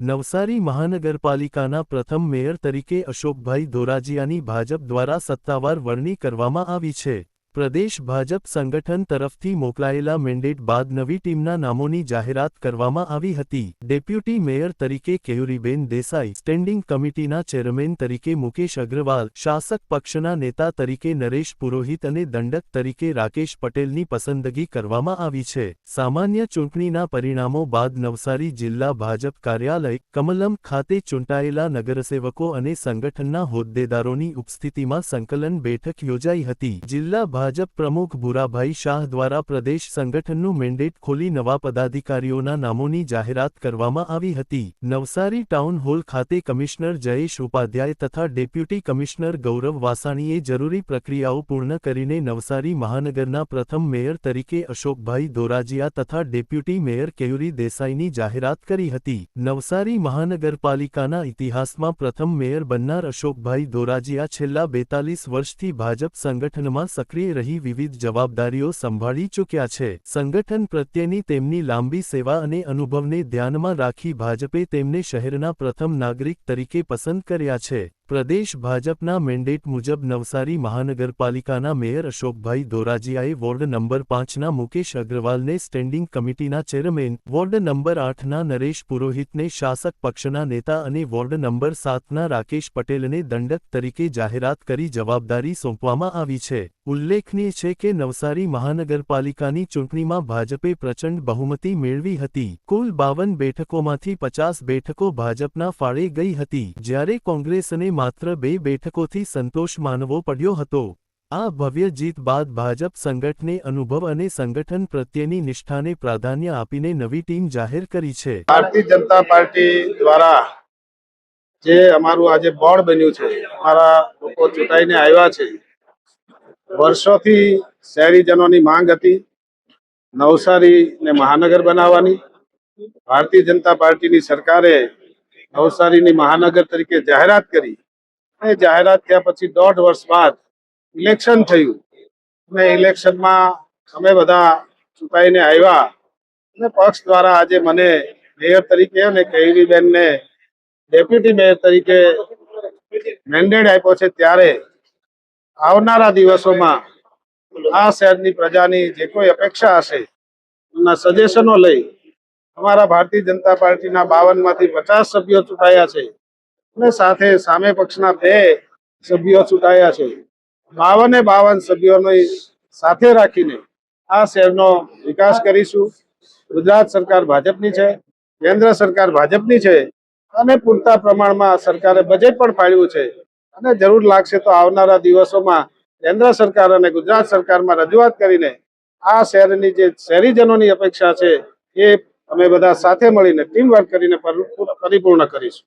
નવસારી મહાનગરપાલિકાના પ્રથમ મેયર તરીકે અશોકભાઈ ધોરાજીયાની ભાજપ દ્વારા સત્તાવાર વરણી કરવામાં આવી છે। પ્રદેશ ભાજપ સંગઠન તરફથી મોકલાયેલા મેન્ડેટ બાદ નવી ટીમના નામોની જાહેરાત કરવામાં આવી હતી। ડેપ્યુટી મેયર તરીકે કેયુરીબેન દેસાઈ, સ્ટેન્ડિંગ કમિટીના ચેરમેન તરીકે મુકેશ અગ્રવાલ, શાસક પક્ષના નેતા તરીકે નરેશ પુરોહિત અને દંડક તરીકે રાકેશ પટેલની પસંદગી કરવામાં આવી છે। સામાન્ય ચૂંટણીના પરિણામો બાદ નવસારી જિલ્લા ભાજપ કાર્યાલય કમલમ ખાતે ચૂંટાયેલા નગરસેવકો અને સંગઠનના હોદ્દેદારોની ઉપસ્થિતિમાં સંકલન બેઠક યોજાઈ હતી। જિલ્લા ભાજપ પ્રમુખ ભૂરાભાઈ શાહ દ્વારા પ્રદેશ સંગઠનનું મેન્ડેટ ખોલી નવા પદાધિકારીઓના નામોની જાહેરાત કરવામાં આવી હતી। નવસારી ટાઉન હોલ ખાતે કમિશનર જયેશ ઉપાધ્યાય તથા ડેપ્યુટી કમિશનર ગૌરવ વાસાણીએ જરૂરી પ્રક્રિયાઓ પૂર્ણ કરીને નવસારી મહાનગરના પ્રથમ મેયર તરીકે અશોકભાઈ ધોરાજીયા તથા ડેપ્યુટી મેયર કેયુરી દેસાઈની જાહેરાત કરી હતી। નવસારી મહાનગરપાલિકાના ઇતિહાસમાં પ્રથમ મેયર બનનાર અશોકભાઈ ધોરાજીયા છેલ્લા 42 વર્ષથી ભાજપ સંગઠનમાં સક્રિય રહી વિવિધ જવાબદારીઓ સંભાળી ચૂક્યા છે। સંગઠન પ્રત્યેની તેમની લાંબી સેવા અને અનુભવને ધ્યાનમાં રાખી ભાજપે તેમને શહેરના પ્રથમ નાગરિક તરીકે પસંદ કર્યા છે। પ્રદેશ ભાજપના મેન્ડેટ મુજબ નવસારી મહાનગરપાલિકાના મેયર અશોકભાઈ ધોરાજીયાએ વોર્ડ નંબર 5ના મુકેશ અગ્રવાલને સ્ટેન્ડિંગ કમિટીના ચેરમેન, વોર્ડ નંબર 8ના નરેશ પુરોહિતને શાસક પક્ષના નેતા અને વોર્ડ નંબર 7ના રાકેશ પટેલને દંડક તરીકે જાહેરાત કરી જવાબદારી સોંપવામાં આવી છે। ઉલ્લેખનીય છે કે નવસારી મહાનગરપાલિકાની ચૂંટણીમાં ભાજપે પ્રચંડ બહુમતી મેળવી હતી। કુલ 52 બેઠકોમાંથી 50 બેઠકો ભાજપના ફાળે ગઈ હતી, જ્યારે કોંગ્રેસને માત્ર 2 બેઠકોથી સંતોષ માનવો પડ્યો હતો। આ ભવ્ય જીત બાદ ભાજપ સંગઠને અનુભવ અને સંગઠન પ્રત્યેની નિષ્ઠાને પ્રાધાન્ય આપીને નવી ટીમ જાહેર કરી છે। ભારતીય જનતા પાર્ટી દ્વારા જે અમારું આજે બોર્ડ બન્યું છે, અમારા લોકો ચૂંટાઈને આવ્યા છે। વર્ષોથી શહેરીજનોની માંગ હતી નવસારીને મહાનગર બનાવવાની। ભારતીય જનતા પાર્ટીની સરકારે નવસારીની મહાનગર તરીકે જાહેરાત કરી અને જાહેરાત થયા પછી 1.5 વર્ષ બાદ ઇલેક્શન થયું અને ઇલેક્શનમાં અમે બધા ચૂંટાઈને આવ્યા અને પક્ષ દ્વારા આજે મને મેયર તરીકે અને કેયુરીબેનને ડેપ્યુટી મેયર તરીકે મેન્ડેટ આપ્યો છે। ત્યારે આવનારા દિવસોમાં આ શહેરની પ્રજાની જે કોઈ અપેક્ષા હશે એમના સજેશનો લઈ અમારા ભારતીય જનતા પાર્ટીના 52માંથી 50 સભ્યો ચૂંટાયા છે અને સાથે સામે પક્ષના 2 સભ્યો ચૂંટાયા છે। 52 સભ્યોને સાથે રાખીને આ શહેરનો વિકાસ કરીશું। ગુજરાત સરકાર ભાજપની છે, કેન્દ્ર સરકાર ભાજપની છે અને પૂરતા પ્રમાણમાં સરકારે બજેટ પણ ફાળવ્યું છે અને જરૂર લાગશે તો આવનારા દિવસોમાં કેન્દ્ર સરકાર અને ગુજરાત સરકારમાં રજૂઆત કરીને આ શહેરની જે શહેરીજનોની અપેક્ષા છે એ અમે બધા સાથે મળીને ટીમ વર્ક કરીને પરિપૂર્ણ કરીશું।